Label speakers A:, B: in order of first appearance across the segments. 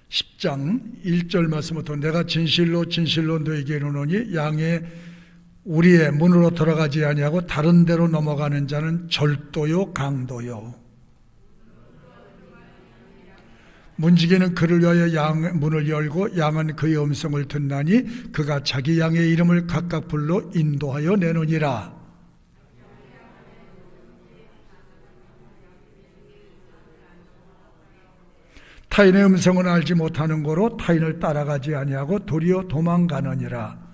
A: 10장 1절 말씀부터 내가 진실로 진실로 너에게 이르노니 양의 우리의 문으로 들어가지 아니하고 다른 데로 넘어가는 자는 절도요 강도요. 문지기는 그를 위하여 양 문을 열고 양은 그의 음성을 듣나니 그가 자기 양의 이름을 각각 불러 인도하여 내노니라. 타인의 음성은 알지 못하는 고로 타인을 따라가지 아니하고 도리어 도망가느니라.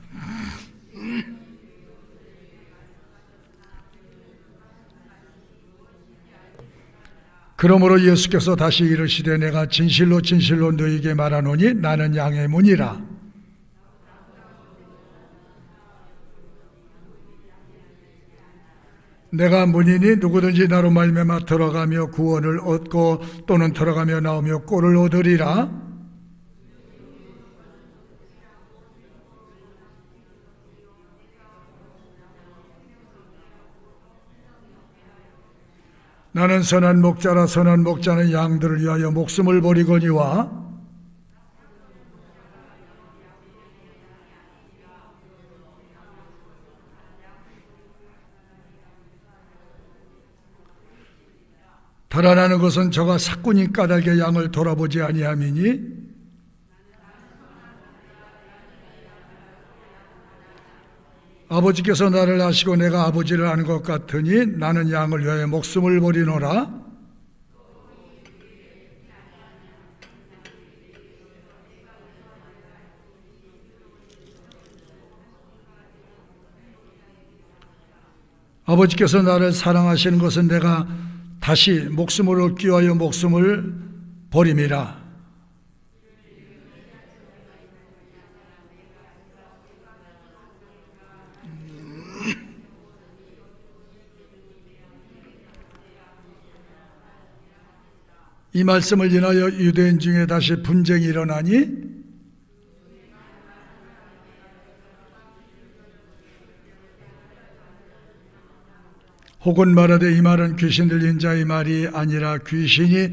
A: 그러므로 예수께서 다시 이르시되 내가 진실로 진실로 너희에게 말하노니 나는 양의 문이라. 내가 문이니 누구든지 나로 말미암아 들어가며 구원을 얻고 또는 들어가며 나오며 꼴을 얻으리라. 나는 선한 목자라. 선한 목자는 양들을 위하여 목숨을 버리거니와 달아나는 것은 저가 사꾼인 까닭에 양을 돌아보지 아니함이니 아버지께서 나를 아시고 내가 아버지를 아는 것 같으니 나는 양을 위하여 목숨을 버리노라. 아버지께서 나를 사랑하시는 것은 내가 다시 목숨을 얻기 위하여 목숨을 버림이라. 이 말씀을 인하여 유대인 중에 다시 분쟁이 일어나니 혹은 말하되 이 말은 귀신 들린 자의 말이 아니라 귀신이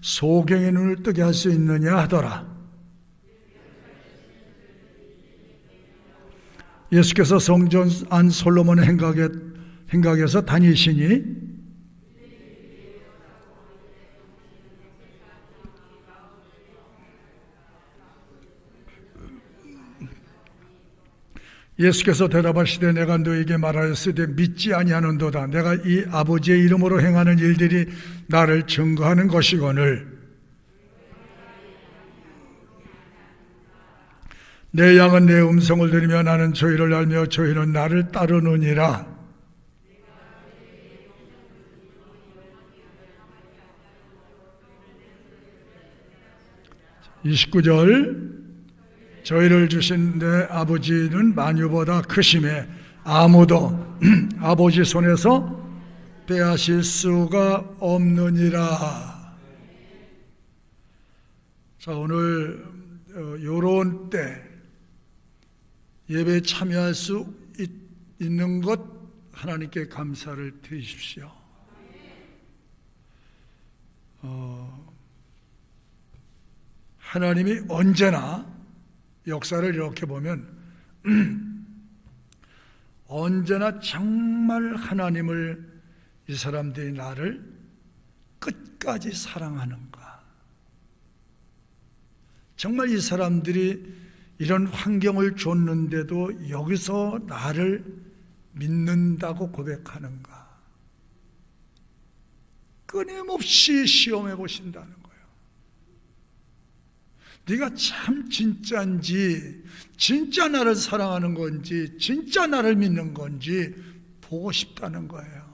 A: 소경의 눈을 뜨게 할 수 있느냐 하더라. 예수께서 성전 안 솔로몬의 행각에서 다니시니 예수께서 대답하시되 내가 너에게 말하였으되 믿지 아니하는도다. 내가 이 아버지의 이름으로 행하는 일들이 나를 증거하는 것이거늘 내 양은 내 음성을 들으며 나는 저희를 알며 저희는 나를 따르느니라. 29절 저희를 주신 내 아버지는 만유보다 크심에 아무도 아버지 손에서 빼앗을 수가 없느니라. 자, 오늘 요런 때 예배에 참여할 수 있는 것 하나님께 감사를 드리십시오. 하나님이 언제나 역사를 이렇게 보면 언제나 정말 하나님을 이 사람들이 나를 끝까지 사랑하는가, 정말 이 사람들이 이런 환경을 줬는데도 여기서 나를 믿는다고 고백하는가, 끊임없이 시험해 보신다는 거예요. 네가 참 진짜인지, 진짜 나를 사랑하는 건지, 진짜 나를 믿는 건지 보고 싶다는 거예요.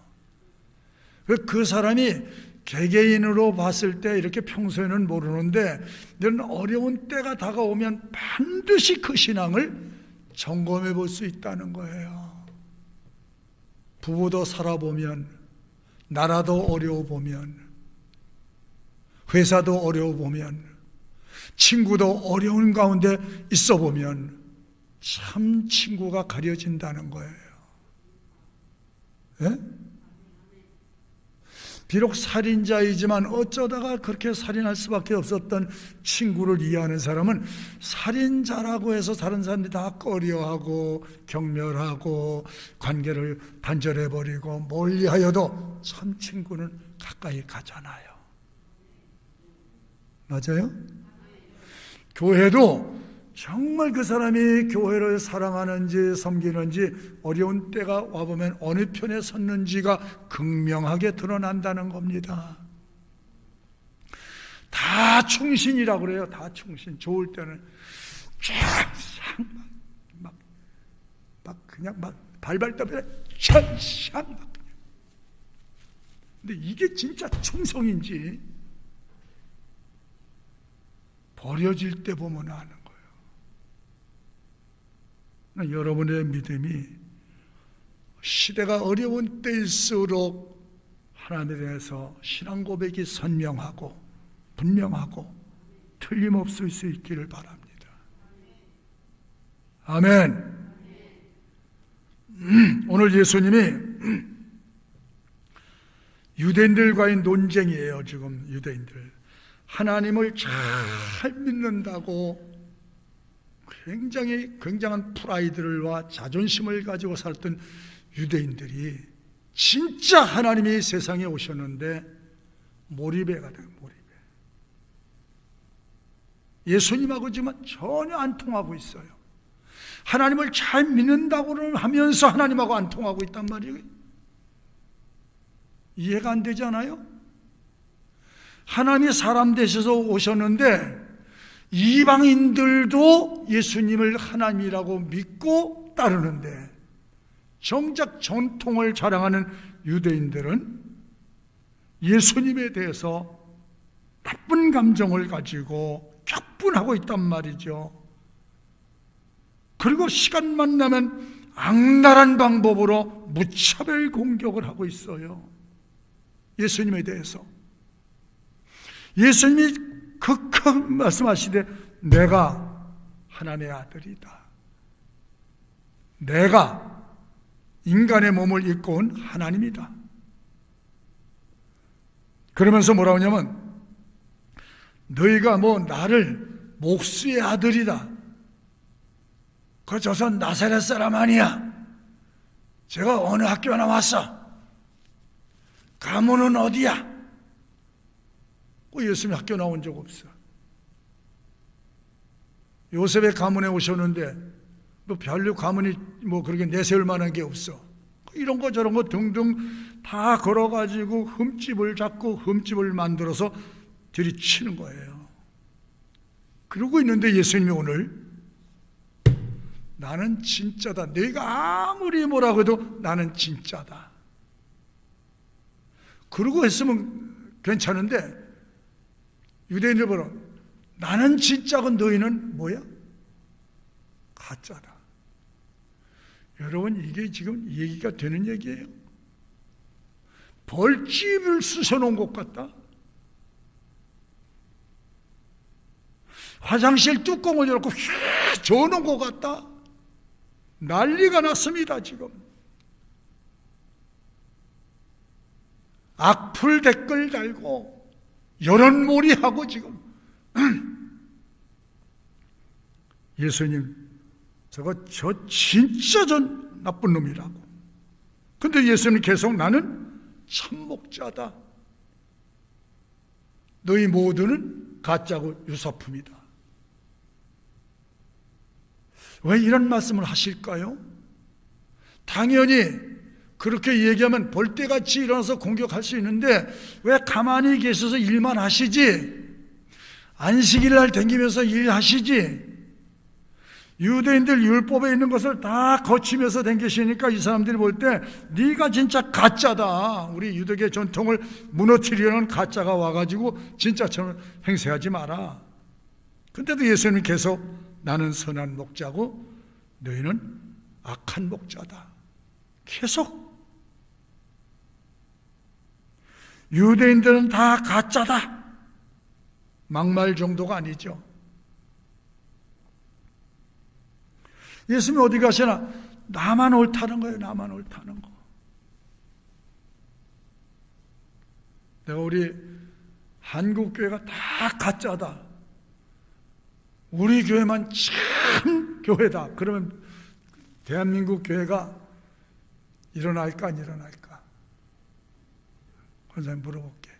A: 그 사람이 개개인으로 봤을 때 이렇게 평소에는 모르는데 이런 어려운 때가 다가오면 반드시 그 신앙을 점검해 볼 수 있다는 거예요. 부부도 살아보면, 나라도 어려워 보면, 회사도 어려워 보면, 친구도 어려운 가운데 있어 보면 참 친구가 가려진다는 거예요. 예? 비록 살인자이지만 어쩌다가 그렇게 살인할 수밖에 없었던 친구를 이해하는 사람은 살인자라고 해서 다른 사람들이 다 꺼려하고 경멸하고 관계를 단절해버리고 멀리하여도 참 친구는 가까이 가잖아요. 맞아요? 교회도 정말 그 사람이 교회를 사랑하는지 섬기는지 어려운 때가 와보면 어느 편에 섰는지가 극명하게 드러난다는 겁니다. 다 충신이라고 그래요. 다 충신. 좋을 때는 막 그냥 막 발발 떠면 촥 막. 근데 이게 진짜 충성인지 버려질 때 보면 아는 거예요. 여러분의 믿음이 시대가 어려운 때일수록 하나님에 대해서 신앙 고백이 선명하고 분명하고 틀림없을 수 있기를 바랍니다. 아멘. 오늘 예수님이 유대인들과의 논쟁이에요. 지금 유대인들 하나님을 잘 믿는다고 굉장한 프라이드와 자존심을 가지고 살았던 유대인들이 진짜 하나님이 세상에 오셨는데 몰입해가 돼요. 몰입해. 예수님하고 지금 전혀 안 통하고 있어요. 하나님을 잘 믿는다고는 하면서 하나님하고 안 통하고 있단 말이에요. 이해가 안 되지 않아요? 하나님이 사람 되셔서 오셨는데 이방인들도 예수님을 하나님이라고 믿고 따르는데 정작 전통을 자랑하는 유대인들은 예수님에 대해서 나쁜 감정을 가지고 격분하고 있단 말이죠. 그리고 시간만 나면 악랄한 방법으로 무차별 공격을 하고 있어요. 예수님에 대해서. 예수님이 극극 말씀하시되 내가 하나님의 아들이다. 내가 인간의 몸을 입고 온 하나님이다. 그러면서 뭐라고 하냐면 너희가 나를 목수의 아들이다. 그 조선 나사렛 사람 아니야. 제가 어느 학교 나왔어? 가문은 어디야? 예수님이 학교 나온 적 없어. 요셉의 가문에 오셨는데 별로 가문이 그렇게 내세울 만한 게 없어. 이런 거 저런 거 등등 다 걸어가지고 흠집을 잡고 흠집을 만들어서 들이치는 거예요. 그러고 있는데 예수님이 오늘 나는 진짜다. 네가 아무리 뭐라고 해도 나는 진짜다. 그러고 했으면 괜찮은데 유대인들 보러 나는 진짜고 너희는 뭐야? 가짜다. 여러분 이게 지금 얘기가 되는 얘기예요? 벌집을 쑤셔놓은 것 같다? 화장실 뚜껑을 열고 휙 저어놓은 것 같다? 난리가 났습니다 지금. 악플 댓글 달고 여론몰이하고 지금 예수님 저 진짜 전 나쁜 놈이라고. 근데 예수님 계속 나는 참목자다. 너희 모두는 가짜고 유사품이다. 왜 이런 말씀을 하실까요? 당연히 그렇게 얘기하면 벌떼같이 일어나서 공격할 수 있는데 왜 가만히 계셔서 일만 하시지? 안식일 날 댕기면서 일하시지? 유대인들 율법에 있는 것을 다 거치면서 댕기시니까 이 사람들이 볼 때 네가 진짜 가짜다. 우리 유대계 전통을 무너뜨리려는 가짜가 와가지고 진짜처럼 행세하지 마라. 근데도 예수님이 계속 나는 선한 목자고 너희는 악한 목자다. 계속 유대인들은 다 가짜다. 막말 정도가 아니죠. 예수님이 어디 가시나 나만 옳다는 거예요. 나만 옳다는 거. 내가 우리 한국교회가 다 가짜다, 우리 교회만 참 교회다, 그러면 대한민국 교회가 일어날까 안 일어날까? 권사님 물어볼게.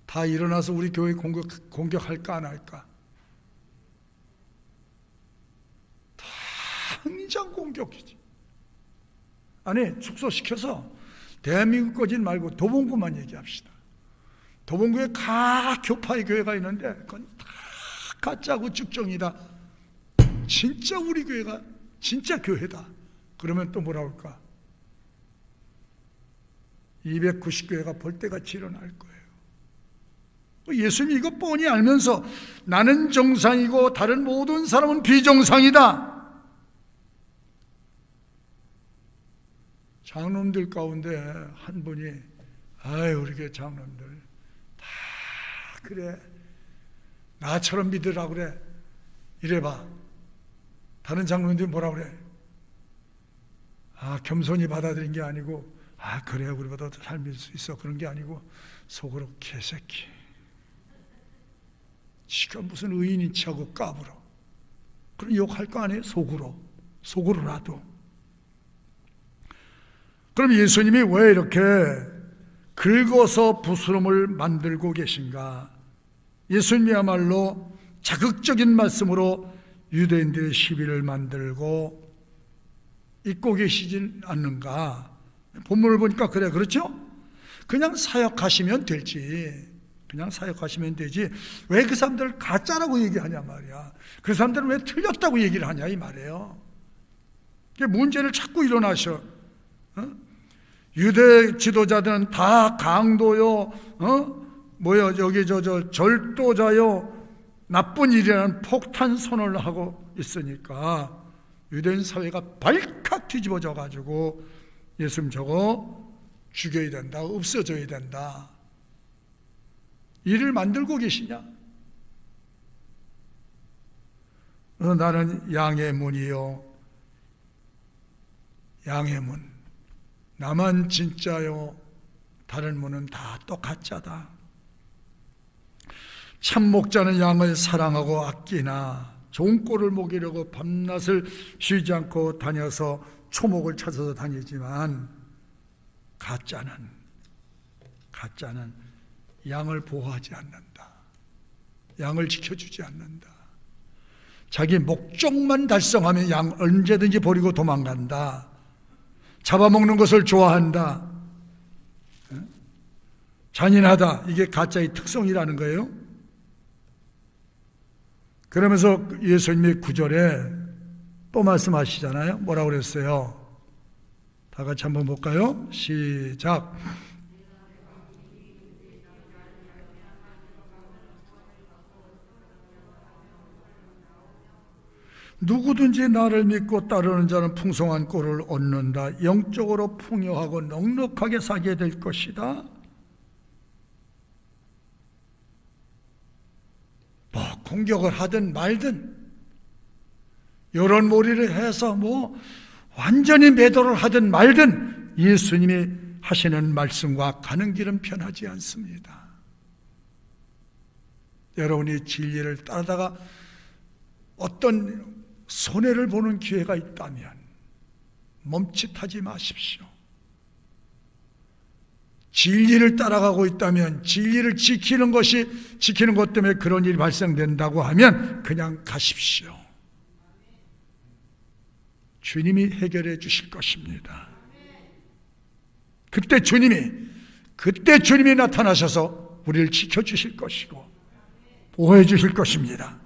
A: 다 일어나서 우리 교회 공격할까 안 할까? 당장 공격이지. 아니, 축소시켜서 대한민국 거진 말고 도봉구만 얘기합시다. 도봉구에 각 교파의 교회가 있는데 그건 다 가짜고 쭉정이다. 진짜 우리 교회가 진짜 교회다. 그러면 또 뭐라 할까? 290교회가 벌떼같이 일어날 거예요. 예수님이 이거 뻔히 알면서 나는 정상이고 다른 모든 사람은 비정상이다. 장로님들 가운데 한 분이, 아유, 우리 교회 장로님들 다 그래, 나처럼 믿으라 그래. 이래봐. 다른 장로님들이 뭐라 그래? 아, 겸손히 받아들인 게 아니고, 아, 그래, 우리보다 더 잘 믿을 수 있어, 그런 게 아니고 속으로 개새끼, 지가 무슨 의인인 척하고 까불어. 그럼 욕할 거 아니에요? 속으로라도. 그럼 예수님이 왜 이렇게 긁어서 부스럼을 만들고 계신가? 예수님이야말로 자극적인 말씀으로 유대인들의 시비를 만들고 잊고 계시진 않는가? 본문을 보니까 그래, 그렇죠? 그냥 사역하시면 되지. 그냥 사역하시면 되지. 왜 그 사람들을 가짜라고 얘기하냐 말이야. 그 사람들은 왜 틀렸다고 얘기를 하냐 이 말이에요. 문제를 자꾸 일어나셔. 유대 지도자들은 다 강도요, 여기 절도자요, 나쁜 일이라는 폭탄 선언을 하고 있으니까 유대인 사회가 발칵 뒤집어져 가지고 예수님 저거 죽여야 된다, 없어져야 된다, 일을 만들고 계시냐? 나는 양의 문이요, 양의 문, 나만 진짜요, 다른 문은 다 또 가짜다. 참 목자는 양을 사랑하고 아끼나 좋은 꼴을 먹이려고 밤낮을 쉬지 않고 다녀서 초목을 찾아서 다니지만 가짜는 양을 보호하지 않는다. 양을 지켜주지 않는다. 자기 목적만 달성하면 양 언제든지 버리고 도망간다. 잡아먹는 것을 좋아한다. 잔인하다. 이게 가짜의 특성이라는 거예요. 그러면서 예수님이 9절에 또 말씀하시잖아요. 뭐라고 그랬어요? 다 같이 한번 볼까요? 시작. 누구든지 나를 믿고 따르는 자는 풍성한 꼴을 얻는다. 영적으로 풍요하고 넉넉하게 살게 될 것이다. 뭐 공격을 하든 말든 여론몰이를 해서 뭐 완전히 매도를 하든 말든 예수님이 하시는 말씀과 가는 길은 변하지 않습니다. 여러분이 진리를 따르다가 어떤 손해를 보는 기회가 있다면 멈칫하지 마십시오. 진리를 따라가고 있다면, 진리를 지키는 것 때문에 그런 일이 발생된다고 하면 그냥 가십시오. 주님이 해결해 주실 것입니다. 그때 주님이 나타나셔서 우리를 지켜주실 것이고 보호해 주실 것입니다.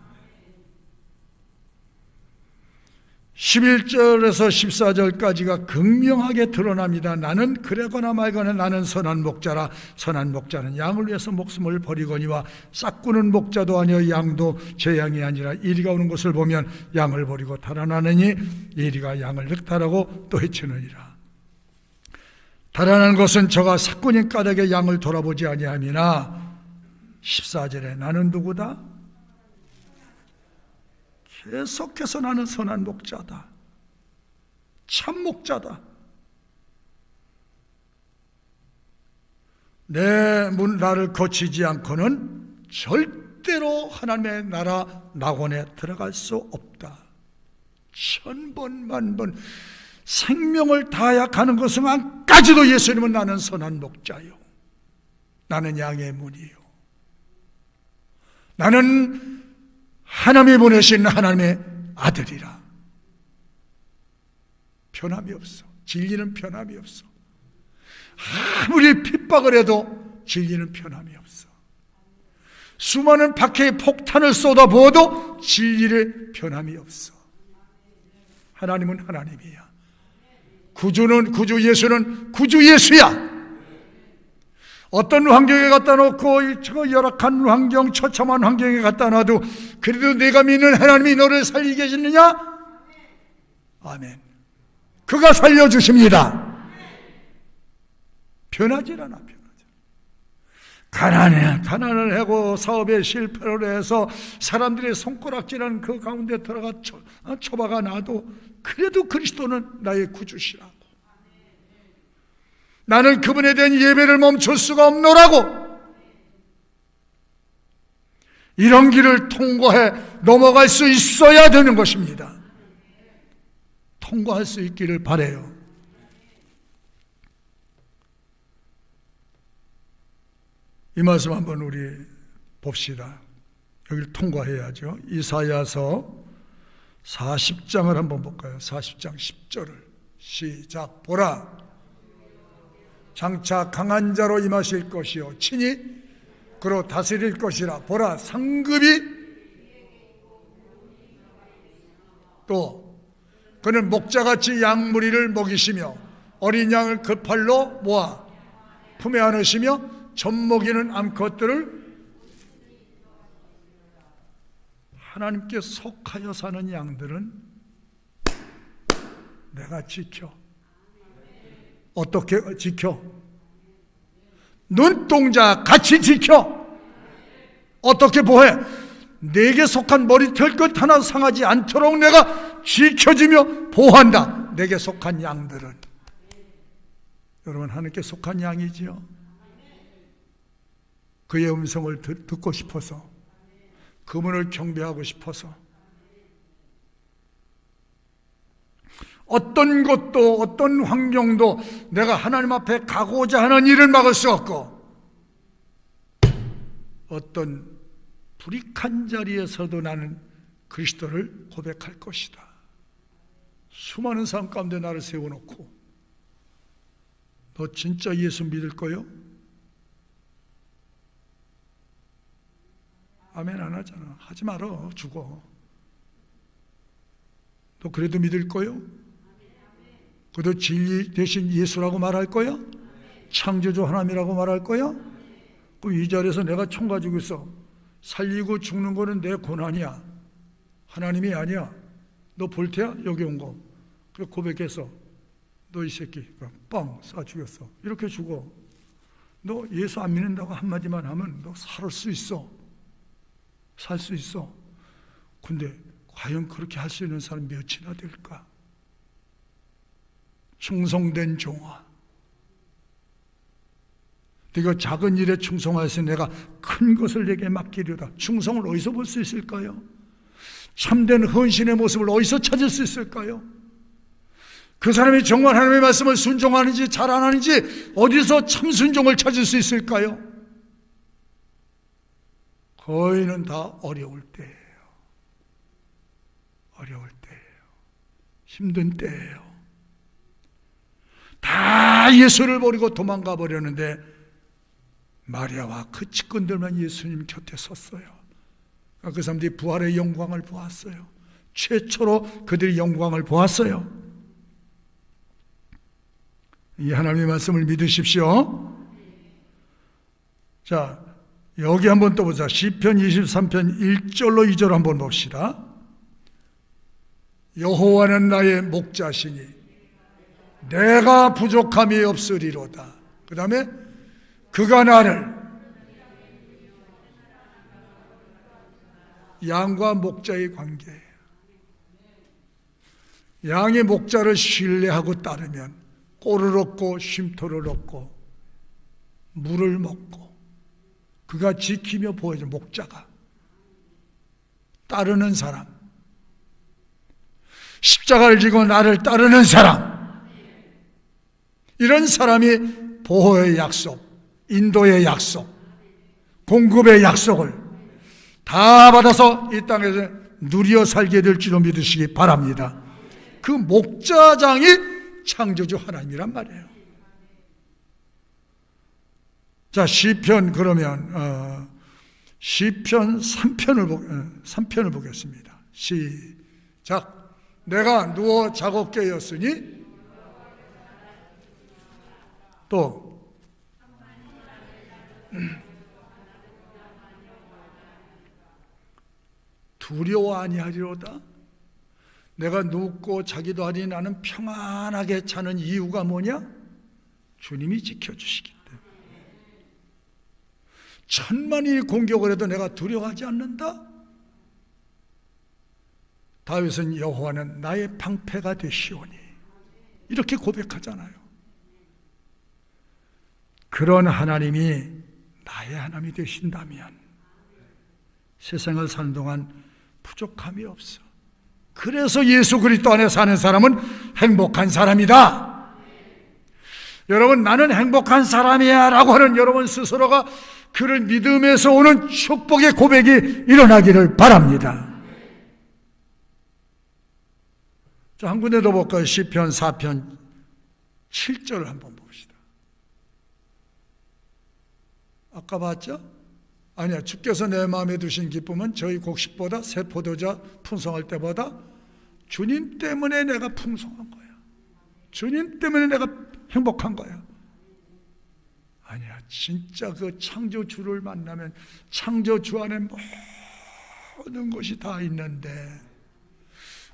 A: 11절에서 14절까지가 극명하게 드러납니다. 나는 그러거나 말거나 나는 선한 목자라. 선한 목자는 양을 위해서 목숨을 버리거니와 싹구는 목자도 아니여 양도 제 양이 아니라 이리가 오는 것을 보면 양을 버리고 달아나느니 이리가 양을 늑탈하고 또 해치느니라. 달아나는 것은 저가 싹군인 까닭에 양을 돌아보지 아니함이나 14절에 나는 누구다? 계속해서 나는 선한 목자다. 참 목자다. 나를 거치지 않고는 절대로 하나님의 나라 낙원에 들어갈 수 없다. 천번 만번 생명을 다하여 가는 것은까지도 예수님은 나는 선한 목자요, 나는 양의 문이요, 나는 하나님이 보내신 하나님의 아들이라. 변함이 없어. 진리는 변함이 없어. 아무리 핍박을 해도 진리는 변함이 없어. 수많은 박해의 폭탄을 쏟아부어도 진리의 변함이 없어. 하나님은 하나님이야. 구주 예수는 구주 예수야. 어떤 환경에 갖다 놓고 저 열악한 환경, 처참한 환경에 갖다 놔도 그래도 내가 믿는 하나님이 너를 살리게 해주느냐? 아멘. 그가 살려주십니다. 변하질 않아. 가난을 하고 사업에 실패를 해서 사람들의 손가락질하는 그 가운데 들어가 처박아 놔도 그래도 그리스도는 나의 구주시라고. 나는 그분에 대한 예배를 멈출 수가 없노라고. 이런 길을 통과해 넘어갈 수 있어야 되는 것입니다. 통과할 수 있기를 바라요. 이 말씀 한번 우리 봅시다. 여기를 통과해야죠. 이사야서 40장을 한번 볼까요? 40장 10절을 시작. 보라, 장차 강한 자로 임하실 것이요 친히 그로 다스릴 것이라. 보라, 상급이 또 그는 목자같이 양무리를 먹이시며 어린 양을 그 팔로 모아 품에 안으시며 젖먹이는 암컷들을. 하나님께 속하여 사는 양들은 내가 지켜. 어떻게 지켜? 눈동자 같이 지켜. 어떻게 보호해? 내게 속한 머리털 것 하나 상하지 않도록 내가 지켜주며 보호한다. 내게 속한 양들은. 여러분, 하나님께 속한 양이지요. 그의 음성을 듣고 싶어서, 그분을 경배하고 싶어서, 어떤 것도 어떤 환경도 내가 하나님 앞에 가고자 하는 일을 막을 수 없고, 어떤 불익한 자리에서도 나는 그리스도를 고백할 것이다. 수많은 사람 가운데 나를 세워놓고 너 진짜 예수 믿을 거요? 아멘 안 하잖아. 하지 말어. 죽어. 너 그래도 믿을 거요? 그래도 진리 대신 예수라고 말할 거야? 창조주 하나님이라고 말할 거야? 그럼 이 자리에서 내가 총 가지고 있어. 살리고 죽는 거는 내 고난이야. 하나님이 아니야. 너 볼테야? 여기 온 거. 그래 고백해서 너 이 새끼 빵 쏴 죽였어. 이렇게 죽어. 너 예수 안 믿는다고 한마디만 하면 너 살 수 있어. 살 수 있어. 근데 과연 그렇게 할 수 있는 사람 몇이나 될까? 충성된 종아, 네가 작은 일에 충성하여서 내가 큰 것을 내게 맡기려다. 충성을 어디서 볼 수 있을까요? 참된 헌신의 모습을 어디서 찾을 수 있을까요? 그 사람이 정말 하나님의 말씀을 순종하는지 잘 안 하는지 어디서 참 순종을 찾을 수 있을까요? 거의는 다 어려울 때예요. 어려울 때예요. 힘든 때예요. 다 예수를 버리고 도망가 버렸는데 마리아와 그 측근들만 예수님 곁에 섰어요. 그 사람들이 부활의 영광을 보았어요. 최초로 그들이 영광을 보았어요. 이 하나님의 말씀을 믿으십시오. 자, 여기 한번 또 보자. 시편 23편 1절로 2절 한번 봅시다. 여호와는 나의 목자시니 내가 부족함이 없으리로다. 그 다음에 그가 나를 양과 목자의 관계예요. 양의 목자를 신뢰하고 따르면 꼴을 얻고 쉼터를 얻고 물을 먹고 그가 지키며 보호해준 목자가 따르는 사람, 십자가를 지고 나를 따르는 사람, 이런 사람이 보호의 약속, 인도의 약속, 공급의 약속을 다 받아서 이 땅에서 누려 살게 될 줄로 믿으시기 바랍니다. 그 목자장이 창조주 하나님이란 말이에요. 자, 시편 그러면 시편 3편을 보겠습니다. 시작. 내가 누워 자고 깨었으니 또 두려워 아니하리로다. 내가 눕고 자기도 하니 나는 평안하게 자는 이유가 뭐냐? 주님이 지켜주시기 때문에. 천만이 공격을 해도 내가 두려워하지 않는다. 다윗은 여호와는 나의 방패가 되시오니 이렇게 고백하잖아요. 그런 하나님이 나의 하나님이 되신다면 세상을 사는 동안 부족함이 없어. 그래서 예수 그리스도 안에 사는 사람은 행복한 사람이다. 여러분, 나는 행복한 사람이야 라고 하는 여러분 스스로가 그를 믿음에서 오는 축복의 고백이 일어나기를 바랍니다. 자, 한 군데 더 볼까요? 시편 4편 7절을 한번 봅시다. 아까 봤죠? 아니야, 주께서 내 마음에 두신 기쁨은 저희 곡식보다 새 포도주 풍성할 때보다 주님 때문에 내가 풍성한 거야. 주님 때문에 내가 행복한 거야. 아니야, 진짜 그 창조주를 만나면 창조주 안에 모든 것이 다 있는데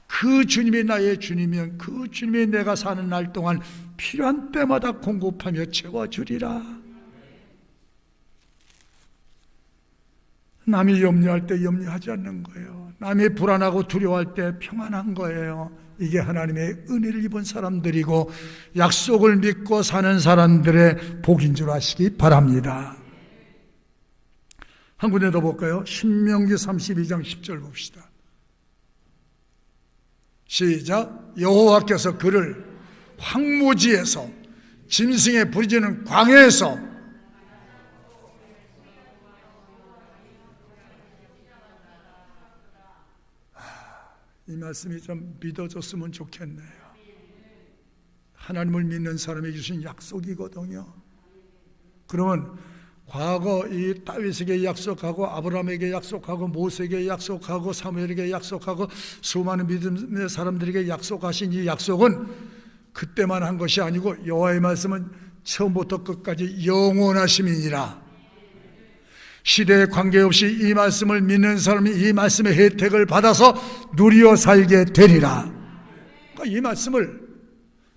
A: 그 주님이 나의 주님이면 그 주님이 내가 사는 날 동안 필요한 때마다 공급하며 채워주리라. 남이 염려할 때 염려하지 않는 거예요. 남이 불안하고 두려워할 때 평안한 거예요. 이게 하나님의 은혜를 입은 사람들이고 약속을 믿고 사는 사람들의 복인 줄 아시기 바랍니다. 한 군데 더 볼까요? 신명기 32장 10절 봅시다. 시작. 여호와께서 그를 황무지에서 짐승의 부르짖는 광야에서 이 말씀이 좀 믿어졌으면 좋겠네요. 하나님을 믿는 사람에게 주신 약속이거든요. 그러면 과거 이 다윗에게 약속하고 아브라함에게 약속하고 모세에게 약속하고 사무엘에게 약속하고 수많은 믿음의 사람들에게 약속하신 이 약속은 그때만 한 것이 아니고 여호와의 말씀은 처음부터 끝까지 영원하심이니라. 시대에 관계없이 이 말씀을 믿는 사람이 이 말씀의 혜택을 받아서 누려 살게 되리라. 그러니까 이 말씀을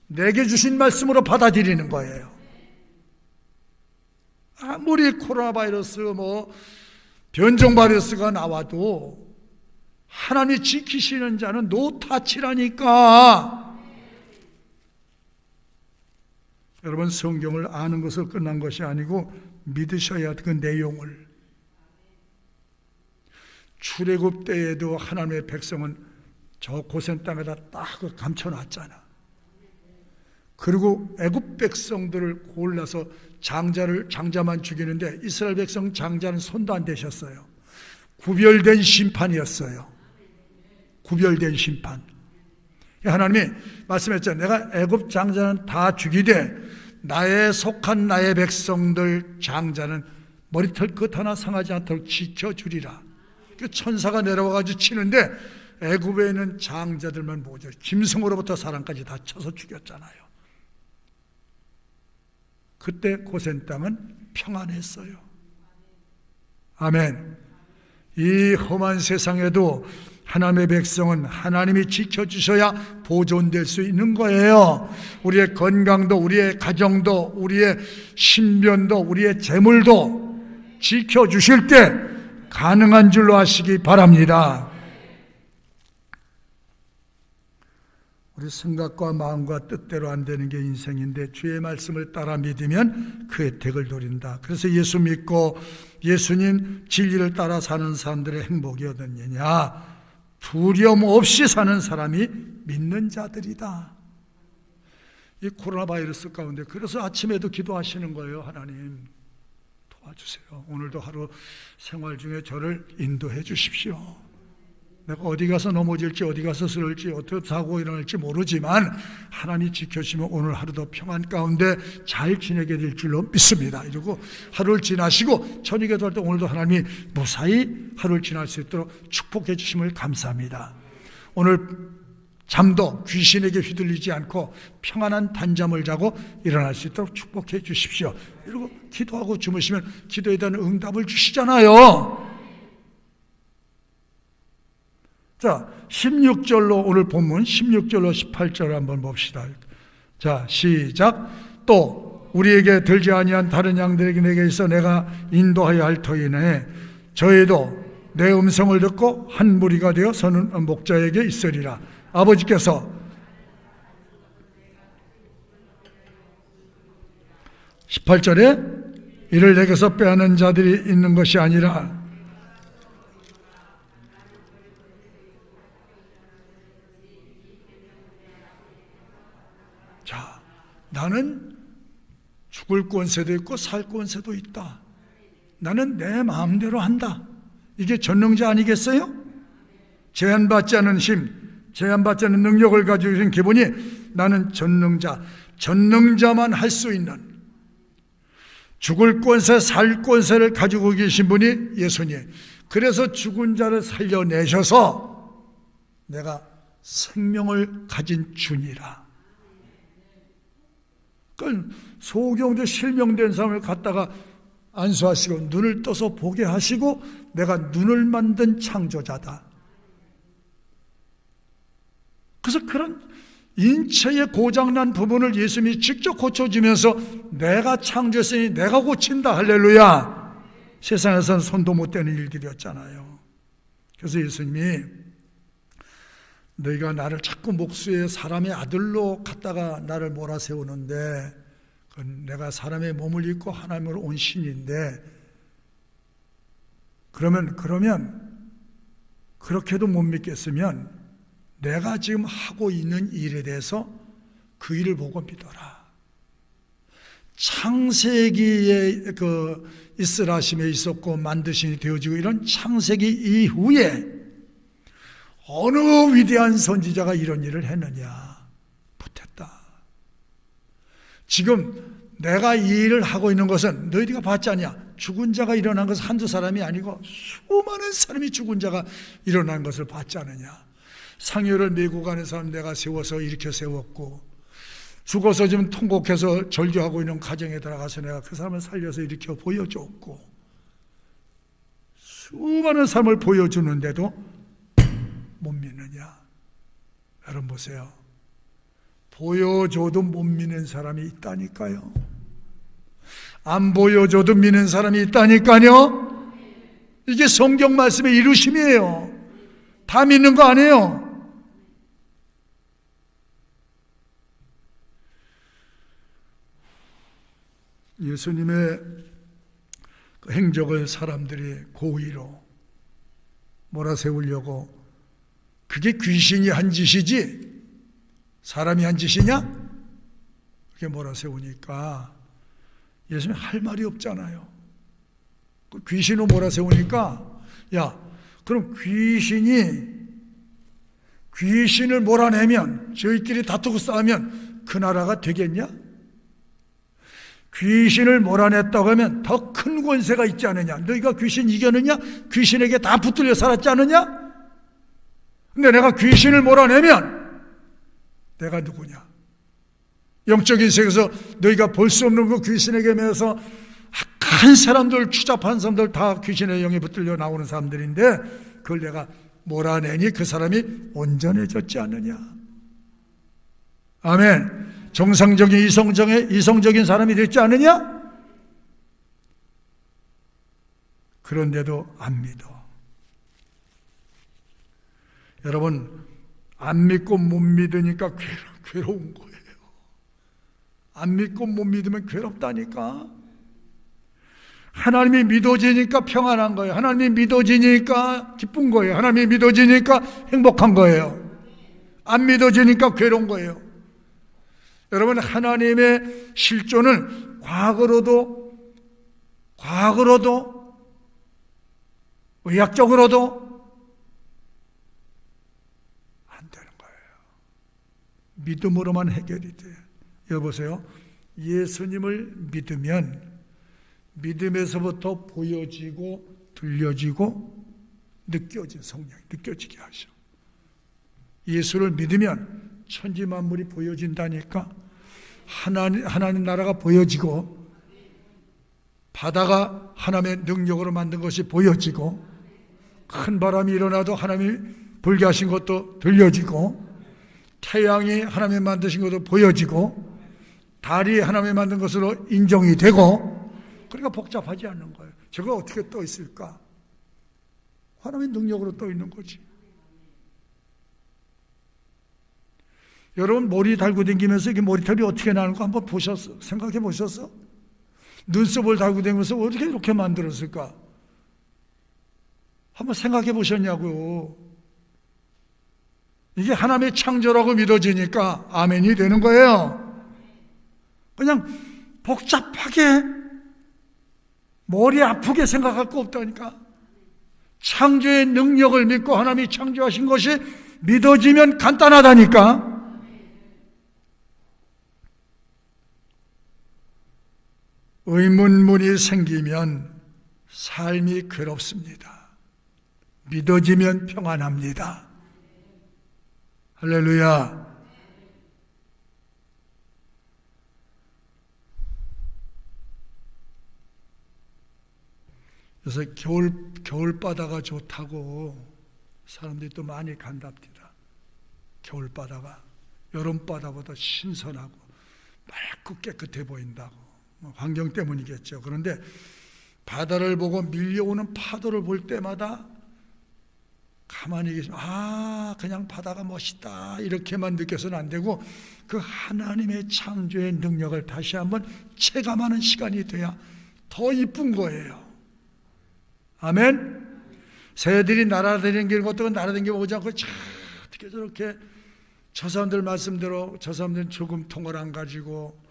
A: 내게 주신 말씀으로 받아들이는 거예요. 아무리 코로나 바이러스 변종 바이러스가 나와도 하나님이 지키시는 자는 노타치라니까. 여러분, 성경을 아는 것으로 끝난 것이 아니고 믿으셔야 그 내용을. 출애굽 때에도 하나님의 백성은 저 고센 땅에다 딱 감춰놨잖아. 그리고 애굽 백성들을 골라서 장자만 죽이는데 이스라엘 백성 장자는 손도 안 대셨어요. 구별된 심판이었어요. 구별된 심판. 하나님이 말씀했잖아요. 내가 애굽 장자는 다 죽이되 나의 속한 나의 백성들 장자는 머리털 끝 하나 상하지 않도록 지켜주리라. 그 천사가 내려와가지고 치는데 애굽에 있는 장자들만 모두 짐승으로부터 사람까지 다 쳐서 죽였잖아요. 그때 고센 땅은 평안했어요. 아멘. 이 험한 세상에도 하나님의 백성은 하나님이 지켜주셔야 보존될 수 있는 거예요. 우리의 건강도, 우리의 가정도, 우리의 신변도, 우리의 재물도 지켜주실 때 가능한 줄로 아시기 바랍니다. 우리 생각과 마음과 뜻대로 안 되는 게 인생인데 주의 말씀을 따라 믿으면 그 혜택을 누린다. 그래서 예수 믿고 예수님 진리를 따라 사는 사람들의 행복이 어떻느냐? 두려움 없이 사는 사람이 믿는 자들이다. 이 코로나 바이러스 가운데 그래서 아침에도 기도하시는 거예요. 하나님 도와주세요. 오늘도 하루 생활 중에 저를 인도해 주십시오. 내가 어디 가서 넘어질지 어디 가서 쓰러질지 어떻게 사고 일어날지 모르지만 하나님이 지켜주시면 오늘 하루도 평안 가운데 잘 지내게 될 줄로 믿습니다. 이러고 하루를 지나시고 저녁에도 할 때 오늘도 하나님이 무사히 하루를 지날 수 있도록 축복해 주심을 감사합니다. 오늘 잠도 귀신에게 휘둘리지 않고 평안한 단잠을 자고 일어날 수 있도록 축복해 주십시오. 이러고 기도하고 주무시면 기도에 대한 응답을 주시잖아요. 자, 16절로 오늘 본문 16절로 18절 한번 봅시다. 자, 시작. 또 우리에게 들지 아니한 다른 양들에게 내게 있어 내가 인도하여 할 터이네. 저희도 내 음성을 듣고 한 무리가 되어 서는 목자에게 있으리라. 아버지께서 18절에 이를 내게서 빼앗는 자들이 있는 것이 아니라 자, 나는 죽을 권세도 있고 살 권세도 있다. 나는 내 마음대로 한다. 이게 전능자 아니겠어요? 제한받지 않은 힘, 제한받지 않은 능력을 가지고 계신 기분이 나는 전능자, 전능자만 할 수 있는 죽을 권세, 살 권세를 가지고 계신 분이 예수님. 그래서 죽은 자를 살려내셔서 내가 생명을 가진 주니라. 그러니까 소경도 실명된 사람을 갖다가 안수하시고 눈을 떠서 보게 하시고 내가 눈을 만든 창조자다. 그래서 그런 인체의 고장난 부분을 예수님이 직접 고쳐주면서 내가 창조했으니 내가 고친다. 할렐루야. 세상에서는 손도 못 대는 일들이었잖아요. 그래서 예수님이 너희가 나를 자꾸 목수의 사람의 아들로 갖다가 나를 몰아세우는데 내가 사람의 몸을 입고 하나님으로 온 신인데 그러면 그렇게도 못 믿겠으면 내가 지금 하고 있는 일에 대해서 그 일을 보고 믿어라. 창세기에 그 이스라심에 있었고 만드신이 되어지고 이런 창세기 이후에 어느 위대한 선지자가 이런 일을 했느냐? 못했다. 지금 내가 이 일을 하고 있는 것은 너희가 봤지 않냐? 죽은 자가 일어난 것은 한두 사람이 아니고 수많은 사람이 죽은 자가 일어난 것을 봤지 않느냐? 상여를 메고 가는 사람 내가 세워서 일으켜 세웠고 죽어서 지금 통곡해서 절규하고 있는 가정에 들어가서 내가 그 사람을 살려서 일으켜 보여줬고 수많은 사람을 보여주는데도 못 믿느냐? 여러분 보세요. 보여줘도 못 믿는 사람이 있다니까요. 안 보여줘도 믿는 사람이 있다니까요. 이게 성경 말씀의 이루심이에요. 다 믿는 거 아니에요. 예수님의 그 행적을 사람들이 고의로 몰아세우려고 그게 귀신이 한 짓이지 사람이 한 짓이냐? 그게 몰아세우니까 예수님 할 말이 없잖아요. 귀신으로 몰아세우니까 야 그럼 귀신을 몰아내면 저희끼리 다투고 싸우면 그 나라가 되겠냐? 귀신을 몰아냈다고 하면 더 큰 권세가 있지 않느냐? 너희가 귀신 이겼느냐? 귀신에게 다 붙들려 살았지 않느냐? 근데 내가 귀신을 몰아내면 내가 누구냐? 영적인 세계에서 너희가 볼 수 없는 그 귀신에게 매여서 악한 사람들, 추잡한 사람들 다 귀신의 영에 붙들려 나오는 사람들인데 그걸 내가 몰아내니 그 사람이 온전해졌지 않느냐? 아멘. 정상적인 이성적인 사람이 됐지 않느냐? 그런데도 안 믿어. 여러분 안 믿고 못 믿으니까 괴로운 거예요. 안 믿고 못 믿으면 괴롭다니까. 하나님이 믿어지니까 평안한 거예요. 하나님이 믿어지니까 기쁜 거예요. 하나님이 믿어지니까 행복한 거예요. 안 믿어지니까 괴로운 거예요. 여러분, 하나님의 실존은 과거로도 의학적으로도 안 되는 거예요. 믿음으로만 해결이 돼요. 여보세요. 예수님을 믿으면 믿음에서부터 보여지고 들려지고 느껴진 성령이 느껴지게 하셔. 예수를 믿으면 천지 만물이 보여진다니까. 하나님 나라가 보여지고 바다가 하나님의 능력으로 만든 것이 보여지고 큰 바람이 일어나도 하나님이 불게 하신 것도 들려지고 태양이 하나님이 만드신 것도 보여지고 달이 하나님이 만든 것으로 인정이 되고, 그러니까 복잡하지 않는 거예요. 저거 어떻게 떠 있을까? 하나님의 능력으로 떠 있는 거지. 여러분, 머리 달고 다니면서 이게 머리털이 어떻게 나는 거 한번 보셨어? 생각해 보셨어? 눈썹을 달고 다니면서 어떻게 이렇게 만들었을까? 한번 생각해 보셨냐고요. 이게 하나님의 창조라고 믿어지니까 아멘이 되는 거예요. 그냥 복잡하게 머리 아프게 생각할 거 없다니까. 창조의 능력을 믿고 하나님이 창조하신 것이 믿어지면 간단하다니까. 의문문이 생기면 삶이 괴롭습니다. 믿어지면 평안합니다. 할렐루야. 그래서 겨울바다가 좋다고 사람들이 또 많이 간답니다. 겨울바다가 여름바다보다 신선하고 맑고 깨끗해 보인다고. 환경 때문이겠죠. 그런데 바다를 보고 밀려오는 파도를 볼 때마다 가만히 계시면 그냥 바다가 멋있다 이렇게만 느껴서는 안 되고 그 하나님의 창조의 능력을 다시 한번 체감하는 시간이 돼야 더 이쁜 거예요. 아멘. 새들이 날아다니는 것도 날아다니고 오지 않고 어떻게 저렇게 저 사람들 말씀대로 저 사람들은 조금 통을 안 가지고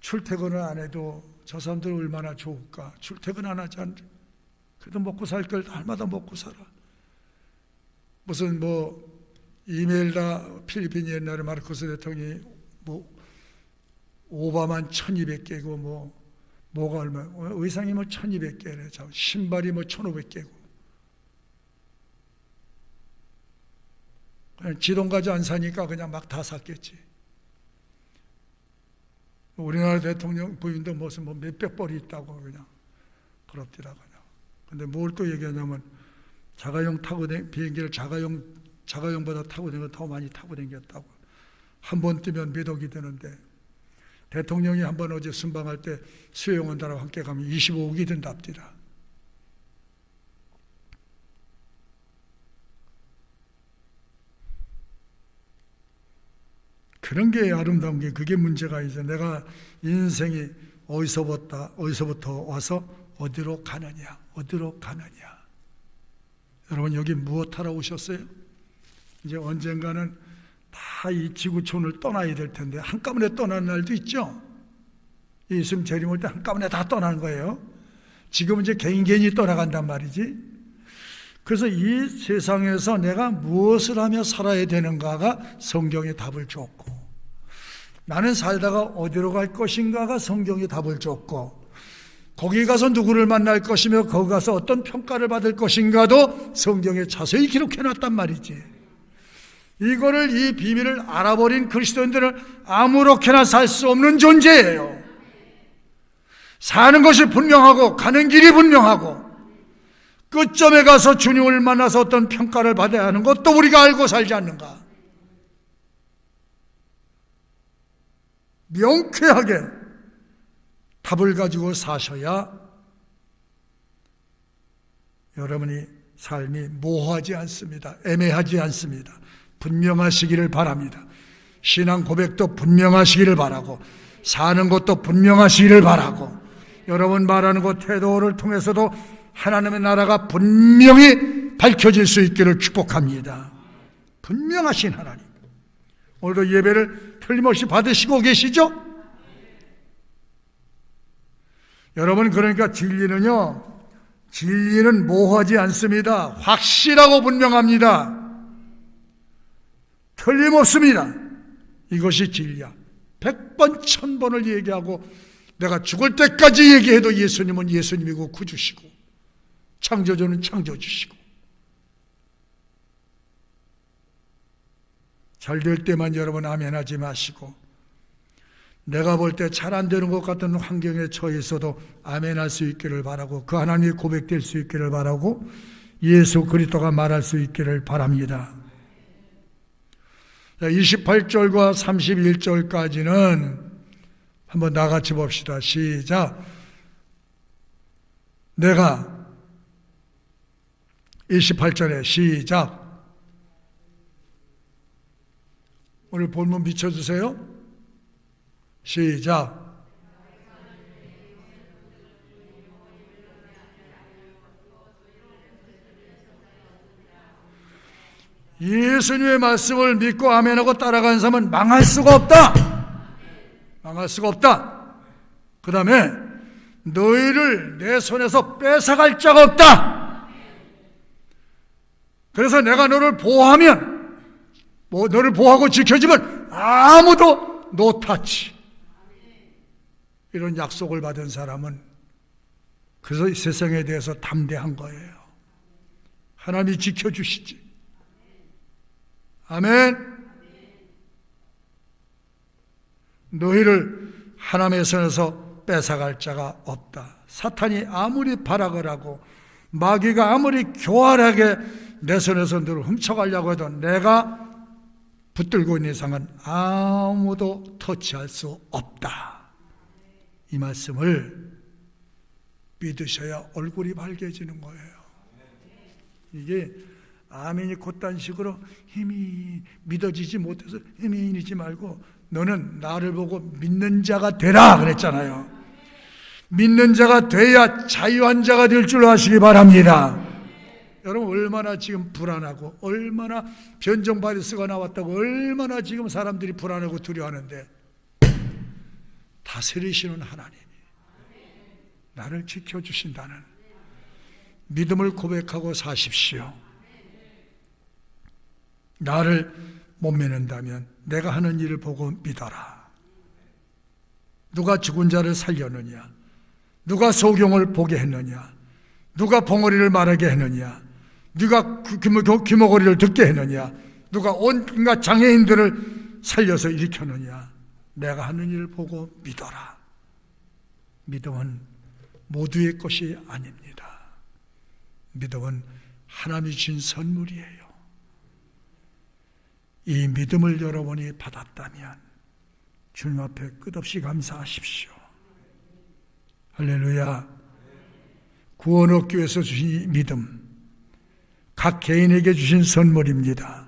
A: 출퇴근을 안 해도 저 사람들 얼마나 좋을까. 출퇴근 안 하지 않 그래도 먹고 살 걸 날마다 먹고 살아. 무슨 이멜다 필리핀 옛날에 마르코스 대통령이 오바만 1200개고 뭐가 얼마 의상이 1200개래. 신발이 1500개고. 그냥 지동가지 안 사니까 그냥 막 다 샀겠지. 우리나라 대통령 부인도 무슨 몇백 벌이 있다고 그냥 부럽디라 그냥. 근데 뭘 또 얘기하냐면 자가용 타고 비행기를 자가용보다 타고 다니는 거 더 많이 타고 다녔다고. 한 번 뛰면 몇 억이 되는데 대통령이 한 번 어제 순방할 때 수영원단하고 함께 가면 25억이 든답디라. 그런 게 아름다운 게 그게 문제가 이제 내가 인생이 어디서부터 와서 어디로 가느냐. 여러분 여기 무엇하러 오셨어요? 이제 언젠가는 다 이 지구촌을 떠나야 될 텐데 한꺼번에 떠나는 날도 있죠. 예수님 재림 올 때 한꺼번에 다 떠나는 거예요. 지금은 이제 개인이 떠나간단 말이지. 그래서 이 세상에서 내가 무엇을 하며 살아야 되는가가 성경의 답을 줬고, 나는 살다가 어디로 갈 것인가가 성경의 답을 줬고, 거기 가서 누구를 만날 것이며 거기 가서 어떤 평가를 받을 것인가도 성경에 자세히 기록해놨단 말이지. 이거를 이 비밀을 알아버린 그리스도인들은 아무렇게나 살 수 없는 존재예요. 사는 것이 분명하고 가는 길이 분명하고 끝점에 가서 주님을 만나서 어떤 평가를 받아야 하는 것도 우리가 알고 살지 않는가. 명쾌하게 답을 가지고 사셔야 여러분이 삶이 모호하지 않습니다. 애매하지 않습니다. 분명하시기를 바랍니다. 신앙 고백도 분명하시기를 바라고, 사는 것도 분명하시기를 바라고, 여러분 말하는 것 태도를 통해서도 하나님의 나라가 분명히 밝혀질 수 있기를 축복합니다. 분명하신 하나님, 오늘도 예배를 틀림없이 받으시고 계시죠? 여러분, 그러니까 진리는 모호하지 않습니다. 확실하고 분명합니다. 틀림없습니다. 이것이 진리야. 100번 1000번을 얘기하고 내가 죽을 때까지 얘기해도 예수님은 예수님이고 구주시고 창조주는 창조주시고, 잘 될 때만 여러분 아멘하지 마시고, 내가 볼 때 잘 안 되는 것 같은 환경에 처해 있어도 아멘할 수 있기를 바라고, 그 하나님이 고백될 수 있기를 바라고, 예수 그리스도가 말할 수 있기를 바랍니다. 28절과 31절까지는 한번 나같이 봅시다. 시작. 내가 28절에 시작. 오늘 본문 비춰주세요. 시작. 예수님의 말씀을 믿고 아멘하고 따라가는 사람은 망할 수가 없다. 망할 수가 없다. 그 다음에 너희를 내 손에서 뺏어갈 자가 없다. 그래서 내가 너를 보호하면, 너를 보호하고 지켜주면 아무도 노타치, 이런 약속을 받은 사람은 그래서 이 세상에 대해서 담대한 거예요. 하나님이 지켜주시지. 아멘. 너희를 하나님의 손에서 뺏어갈 자가 없다. 사탄이 아무리 발악을 하고 마귀가 아무리 교활하게 내 손에서 너를 훔쳐가려고 해도 내가 붙들고 있는 이상은 아무도 터치할 수 없다. 이 말씀을 믿으셔야 얼굴이 밝아지는 거예요. 이게 아멘이 곧단 식으로 힘이 믿어지지 못해서 힘이지 말고, 너는 나를 보고 믿는 자가 되라 그랬잖아요. 믿는 자가 돼야 자유한 자가 될 줄 아시기 바랍니다. 여러분, 얼마나 지금 불안하고, 얼마나 변종 바이러스가 나왔다고 얼마나 지금 사람들이 불안하고 두려워하는데, 다스리시는 하나님이 나를 지켜주신다는 믿음을 고백하고 사십시오. 나를 못 믿는다면 내가 하는 일을 보고 믿어라. 누가 죽은 자를 살렸느냐? 누가 소경을 보게 했느냐? 누가 봉어리를 마르게 했느냐? 누가 귀머거리를 듣게 했느냐? 누가 온갖 장애인들을 살려서 일으켰느냐? 내가 하는 일을 보고 믿어라. 믿음은 모두의 것이 아닙니다. 믿음은 하나님이 주신 선물이에요. 이 믿음을 여러분이 받았다면 주님 앞에 끝없이 감사하십시오. 할렐루야. 구원 얻기 위해서 주신 이 믿음, 각 개인에게 주신 선물입니다.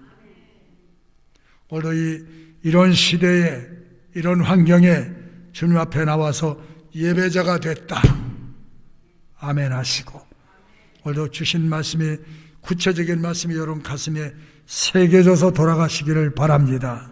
A: 오늘도 이런 시대에, 이런 환경에 주님 앞에 나와서 예배자가 됐다. 아멘 하시고, 오늘도 주신 말씀이, 구체적인 말씀이 여러분 가슴에 새겨져서 돌아가시기를 바랍니다.